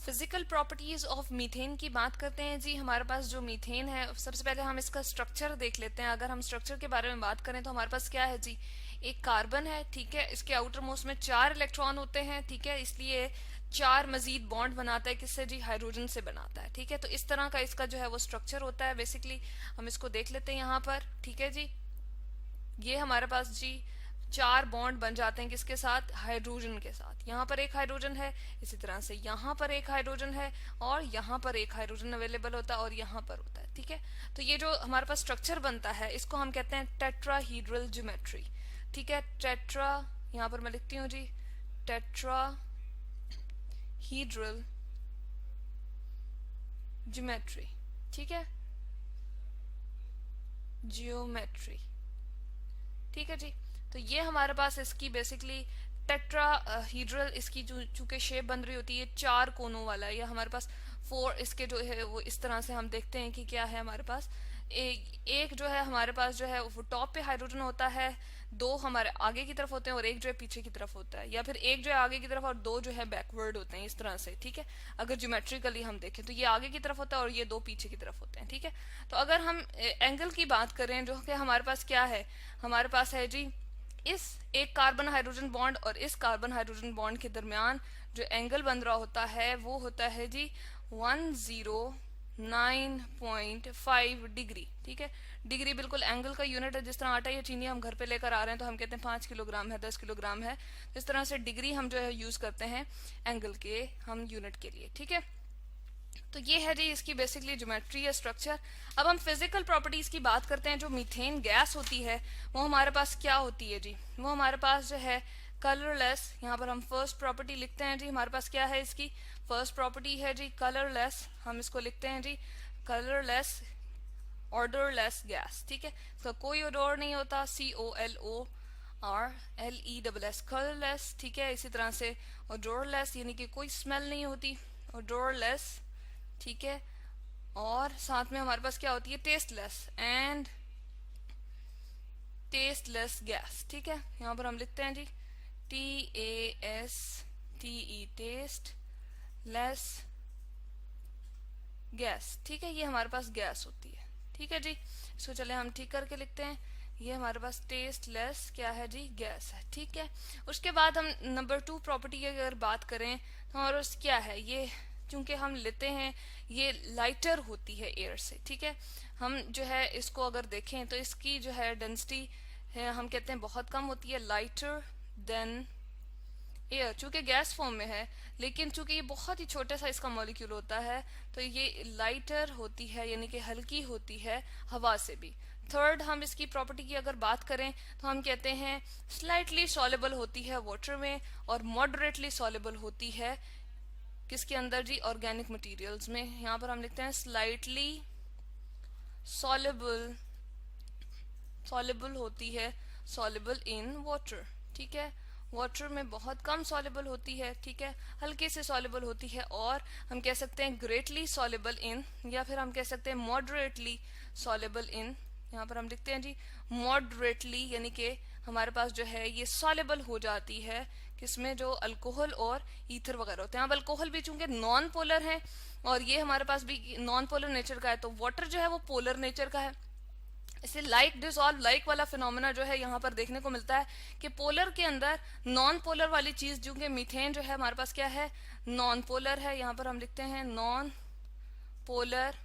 Physical properties of methane की बात करते हैं जी। हमारे पास जो मीथेन है, सबसे पहले हम इसका स्ट्रक्चर देख लेते हैं। अगर हम स्ट्रक्चर के बारे में बात करें तो हमारे पास क्या है जी, एक कार्बन है, ठीक है। इसके आउटर मोस्ट में 4 इलेक्ट्रॉन होते हैं, ठीक है। इसलिए 4 मजीद बॉन्ड बनाता है, किससे जी, हाइड्रोजन से बनाता है, ठीक है। तो इस तरह का इसका जो है वो स्ट्रक्चर होता है। बेसिकली हम इसको देख लेते हैं यहाँ पर, ठीक है जी। ये हमारे पास जी 4 बॉन्ड बन जाते हैं, किसके साथ, हाइड्रोजन के साथ। यहाँ पर एक हाइड्रोजन है, इसी तरह से यहाँ पर एक हाइड्रोजन है, और यहाँ पर एक हाइड्रोजन अवेलेबल होता है, और यहाँ पर होता है, ठीक है। तो ये जो हमारे पास स्ट्रक्चर बनता है, इसको हम कहते हैं टेट्राहीड्रल ज्योमेट्री, ठीक है। टेट्रा, यहाँ पर मैं लिखती हूँ जी, टेट्राहीड्रल ज्योमेट्री, ठीक है, जियोमेट्री, ठीक है जी। तो ये हमारे पास इसकी बेसिकली टेट्राहीड्रल, इसकी जो चूंकि शेप बन रही होती है 4 कोनों वाला, या हमारे पास 4 इसके जो है वो इस तरह से हम देखते हैं कि क्या है हमारे पास। एक जो है हमारे पास जो है वो टॉप पे हाइड्रोजन होता है, 2 हमारे आगे की तरफ होते हैं और एक जो है पीछे की तरफ होता है, या फिर एक जो है आगे की तरफ और 2 जो है बैकवर्ड होते हैं, इस तरह से, ठीक है। अगर ज्योमेट्रिकली हम देखें तो ये आगे की तरफ होता है और ये 2 पीछे की तरफ होते हैं, ठीक है। तो अगर हम एंगल की बात करें, जो कि हमारे पास क्या है, हमारे पास है जी, इस एक कार्बन हाइड्रोजन बॉन्ड और इस कार्बन हाइड्रोजन बॉन्ड के दरमियान जो एंगल बन रहा होता है वो होता है जी 109.5 डिग्री, ठीक है। डिग्री बिल्कुल एंगल का यूनिट है। जिस तरह आटा या चीनी हम घर पे लेकर आ रहे हैं तो हम कहते हैं 5 किलोग्राम है, 10 किलोग्राम है। इस तरह से डिग्री हम जो है यूज करते हैं एंगल के हम यूनिट के लिए, ठीक है। तो ये है जी इसकी बेसिकली ज्योमेट्री या स्ट्रक्चर। अब हम फिजिकल प्रॉपर्टीज की बात करते हैं। जो मीथेन गैस होती है वो हमारे पास क्या होती है जी, वो हमारे पास जो है कलरलेस। यहाँ पर हम फर्स्ट प्रॉपर्टी लिखते हैं जी, हमारे पास क्या है, इसकी फर्स्ट प्रॉपर्टी है जी कलरलेस। हम इसको लिखते हैं जी कलरलेस, ऑर्डरलेस गैस, ठीक है। इसका कोई ऑर्डर नहीं होता, COLORLESS, कलरलेस, ठीक है। इसी तरह से ऑर्डरलेस यानी कि कोई स्मेल नहीं होती, ऑर्डरलेस, ठीक है। और साथ में हमारे पास क्या होती है, टेस्टलेस एंड टेस्टलेस गैस, ठीक है। यहाँ पर हम लिखते हैं जी TASTE, टेस्ट लेस गैस, ठीक है। ये हमारे पास गैस होती है, ठीक है जी। इसको चले हम ठीक करके लिखते हैं, ये हमारे पास टेस्टलेस क्या है जी, गैस है, ठीक है। उसके बाद हम नंबर 2 प्रॉपर्टी की अगर बात करें तो हमारे पास क्या है, ये चूंकि हम लेते हैं ये लाइटर होती है एयर से, ठीक है। हम जो है इसको अगर देखें तो इसकी जो है डेंसिटी है, हम कहते हैं बहुत कम होती है, लाइटर देन एयर। चूंकि गैस फॉर्म में है लेकिन चूंकि ये बहुत ही छोटा सा इसका मॉलिक्यूल होता है तो ये लाइटर होती है, यानी कि हल्की होती है हवा से भी। थर्ड, हम इसकी प्रॉपर्टी की अगर बात करें तो हम कहते हैं स्लाइटली सॉलेबल होती है वाटर में, और मॉडरेटली सॉलेबल होती है किसके अंदर जी, ऑर्गेनिक मटेरियल्स में। यहाँ पर हम लिखते हैं स्लाइटली सॉलेबल, सॉलेबल होती है, सॉलेबल इन वाटर, ठीक है। वाटर में बहुत कम सॉलेबल होती है, ठीक है, हल्के से सॉलेबल होती है। और हम कह सकते हैं ग्रेटली सॉलेबल इन, या फिर हम कह सकते हैं मॉडरेटली सॉलेबल इन। यहाँ पर हम लिखते हैं जी मॉडरेटली, यानी कि हमारे पास जो है ये सॉलेबल हो जाती है किसमें, जो अल्कोहल और ईथर वगैरह होते हैं। अब अल्कोहल भी चूंकि नॉन पोलर है और ये हमारे पास भी नॉन पोलर नेचर का है, तो वाटर जो है वो पोलर नेचर का है। इसे लाइक डिसॉल्व लाइक वाला फिनोमेना जो है यहाँ पर देखने को मिलता है कि पोलर के अंदर नॉन पोलर वाली चीज, जो कि मीथेन जो है हमारे पास क्या है, नॉन पोलर है। यहाँ पर हम लिखते हैं नॉन पोलर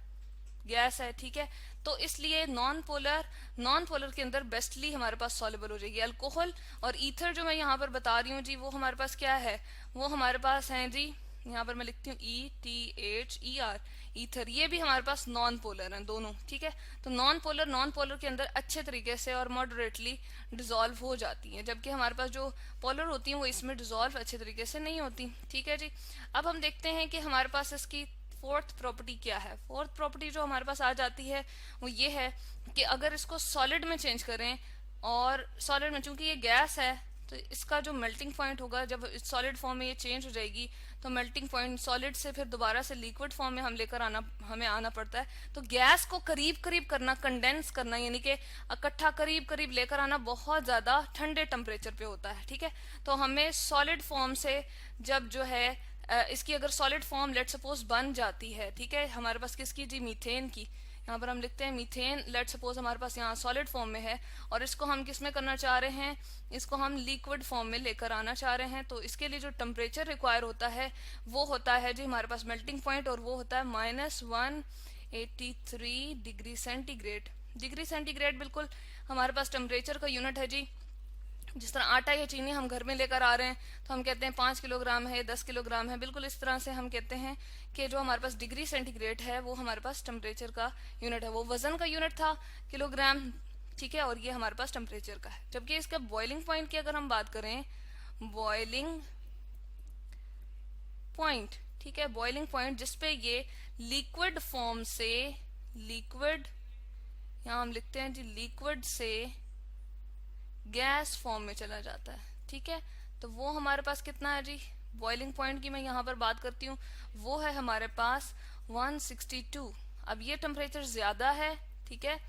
गैस है, ठीक है। तो इसलिए नॉन पोलर के अंदर बेस्टली हमारे पास सॉल्युबल हो जाएगी। अल्कोहल और ईथर जो मैं यहाँ पर बता रही हूँ जी, वो हमारे पास क्या है, वो हमारे पास है जी, यहाँ पर मैं लिखती हूँ ETHER, ईथर। ये भी हमारे पास नॉन पोलर है दोनों, ठीक है। तो नॉन पोलर के अंदर अच्छे तरीके से और मॉडरेटली डिसॉल्व हो जाती है, जबकि हमारे पास जो पोलर होती है वो इसमें डिसॉल्व अच्छे तरीके से नहीं होती, ठीक है जी। अब हम देखते हैं कि हमारे पास इसकी फोर्थ प्रॉपर्टी क्या है। फोर्थ प्रॉपर्टी जो हमारे पास आ जाती है वो ये है कि अगर इसको सॉलिड में चेंज करें, और सॉलिड में चूंकि ये गैस है तो इसका जो मेल्टिंग पॉइंट होगा, जब सॉलिड फॉर्म में ये चेंज हो जाएगी तो मेल्टिंग पॉइंट सॉलिड से फिर दोबारा से लिक्विड फॉर्म में हमें आना पड़ता है। तो गैस को करीब करीब करना, कंडेंस करना, यानी कि इकट्ठा करीब करीब लेकर आना बहुत ज्यादा ठंडे टेम्परेचर पे होता है, ठीक है। तो हमें सॉलिड फॉर्म से जब जो है इसकी अगर सॉलिड फॉर्म लेट सपोज बन जाती है, ठीक है, हमारे पास किसकी जी, मीथेन की, यहाँ पर हम लिखते हैं मीथेन, लेट सपोज हमारे पास यहाँ सॉलिड फॉर्म में है और इसको हम किस में करना चाह रहे हैं, इसको हम लिक्विड फॉर्म में लेकर आना चाह रहे हैं। तो इसके लिए जो टेम्परेचर रिक्वायर होता है वो होता है जी हमारे पास मेल्टिंग पॉइंट, और वो होता है -183 डिग्री सेंटीग्रेड। डिग्री सेंटीग्रेड बिल्कुल हमारे पास टेम्परेचर का यूनिट है जी। जिस तरह आटा या चीनी हम घर में लेकर आ रहे हैं तो हम कहते हैं 5 किलोग्राम है, 10 किलोग्राम है, बिल्कुल इस तरह से हम कहते हैं कि जो हमारे पास डिग्री सेंटीग्रेड है वो हमारे पास टेम्परेचर का यूनिट है। वो वजन का यूनिट था किलोग्राम, ठीक है, और ये हमारे पास टेम्परेचर का है। जबकि इसका बॉइलिंग पॉइंट की अगर हम बात करें, बॉइलिंग पॉइंट, ठीक है, बॉइलिंग पॉइंट जिसपे ये लिक्विड फॉर्म से, लिक्विड, यहाँ हम लिखते हैं जी लिक्विड से गैस फॉर्म में चला जाता है, ठीक है। तो वो हमारे पास कितना है जी, बॉइलिंग पॉइंट की मैं यहाँ पर बात करती हूँ, वो है हमारे पास 162। अब ये टेम्परेचर ज्यादा है, ठीक है,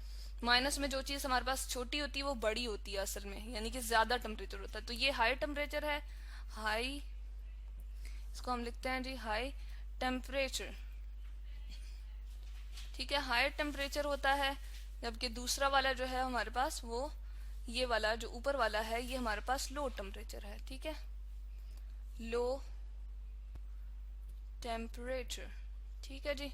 माइनस में जो चीज हमारे पास छोटी होती है वो बड़ी होती है असल में, यानी कि ज्यादा टेम्परेचर होता है। तो ये हाई टेम्परेचर है, हाई, इसको हम लिखते हैं जी हाई टेम्परेचर, ठीक है, हाई टेम्परेचर होता है। जबकि दूसरा वाला जो है हमारे पास, वो ये वाला जो ऊपर वाला है ये हमारे पास लो टेम्परेचर है, ठीक है, लो टेम्परेचर, ठीक है जी।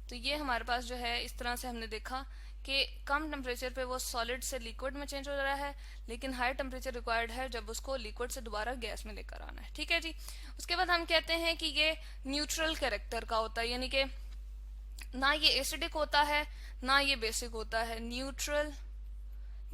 तो ये हमारे पास जो है इस तरह से हमने देखा कि कम टेम्परेचर पे वो सॉलिड से लिक्विड में चेंज हो रहा है, लेकिन हाई टेम्परेचर रिक्वायर्ड है जब उसको लिक्विड से दोबारा गैस में लेकर आना है, ठीक है जी। उसके बाद हम कहते हैं कि ये न्यूट्रल कैरेक्टर का होता है, यानी कि ना ये एसिडिक होता है ना ये बेसिक होता है, न्यूट्रल,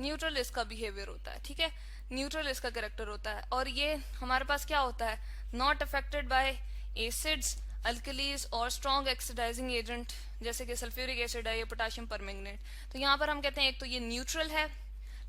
न्यूट्रल इसका बिहेवियर होता है, ठीक है, न्यूट्रल इसका कैरेक्टर होता है। और ये हमारे पास क्या होता है, not affected by acids, alkalis और स्ट्रॉन्ग ऑक्सीडाइजिंग एजेंट जैसे कि सल्फ्यूरिक एसिड है या पोटेशियम परमैंगनेट। तो यहाँ पर हम कहते हैं एक तो ये न्यूट्रल है।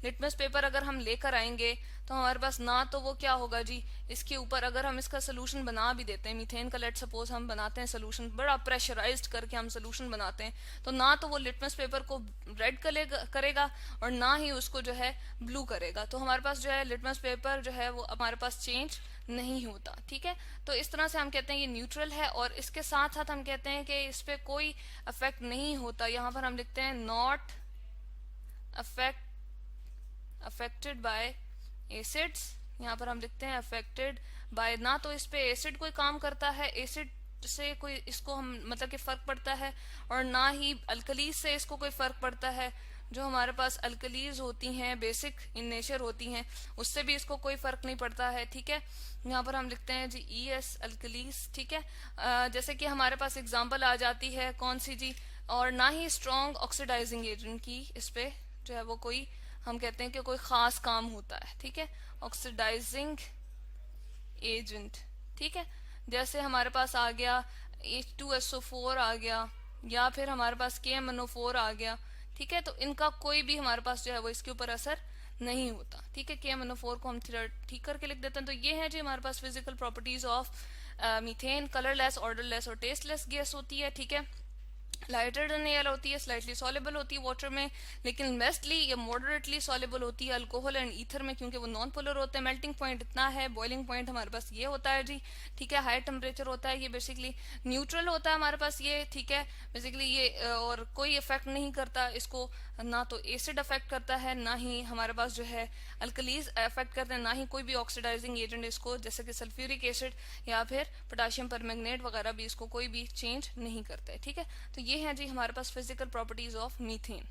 लिटमस पेपर अगर हम लेकर आएंगे तो हमारे पास ना तो वो क्या होगा जी, इसके ऊपर अगर हम इसका सोल्यूशन बना भी देते हैं, मीथेन का लेट सपोज हम बनाते हैं सोल्यूशन, बड़ा प्रेशराइज्ड करके हम सोल्यूशन बनाते हैं, तो ना तो वो लिटमस पेपर को रेड करेगा और ना ही उसको जो है ब्लू करेगा। तो हमारे पास जो है लिटमस पेपर जो है वो हमारे पास चेंज नहीं होता, ठीक है। तो इस तरह से हम कहते हैं ये न्यूट्रल है, और इसके साथ साथ हम कहते हैं कि इस पे कोई अफेक्ट नहीं होता। यहाँ पर हम लिखते हैं नॉट अफेक्टेड बाय एसिड्स, यहाँ पर हम लिखते हैं अफेक्टेड बाय, ना तो इस पे एसिड कोई काम करता है, एसिड से कोई इसको हम मतलब कि फर्क पड़ता है, और ना ही अल्कलीज से इसको कोई फर्क पड़ता है। जो हमारे पास अल्कलीज होती हैं, बेसिक इन नेचर होती हैं, उससे भी इसको कोई फर्क नहीं पड़ता है, ठीक है। यहाँ पर हम लिखते हैं जी ES अल्कलीज, ठीक है। जैसे कि हमारे पास एग्जांपल आ जाती है कौन सी जी, और ना ही स्ट्रॉन्ग ऑक्सीडाइजिंग एजेंट की इस पे जो है वो कोई हम कहते हैं कि कोई खास काम होता है, ठीक है, ऑक्सीडाइजिंग एजेंट, ठीक है। जैसे हमारे पास आ गया H2SO4 आ गया, या फिर हमारे पास KMNO4 आ गया, ठीक है। तो इनका कोई भी हमारे पास जो है वो इसके ऊपर असर नहीं होता, ठीक है। KMNO4 को हम ठीक करके लिख देते हैं। तो ये है जी हमारे पास physical properties of methane. Colourless, odourless और टेस्टलेस गैस होती है, ठीक है। लाइटर देन एयर होती है, स्लाइटली सॉलेबल होती है वाटर में, लेकिन मेस्टली या मॉडरेटली सॉलेबल होती है अल्कोहल एंड ईथर में, क्योंकि वो नॉन पोलर होते हैं। मेल्टिंग पॉइंट इतना है, बॉइलिंग पॉइंट हमारे पास ये होता है जी, ठीक है। हाई टेम्परेचर होता है ये, बेसिकली न्यूट्रल होता है हमारे पास ये, ठीक है, बेसिकली ये, और कोई इफेक्ट नहीं करता इसको, ना तो एसिड अफेक्ट करता है, ना ही हमारे पास जो है अल्कलीज अफेक्ट करते हैं, ना ही कोई भी ऑक्सीडाइजिंग एजेंट इसको जैसे कि सल्फ्यूरिक एसिड या फिर पोटेशियम परमैंगनेट वगैरह भी इसको कोई भी चेंज नहीं करता है, ठीक है। तो ये है जी हमारे पास फिजिकल प्रॉपर्टीज ऑफ मीथेन।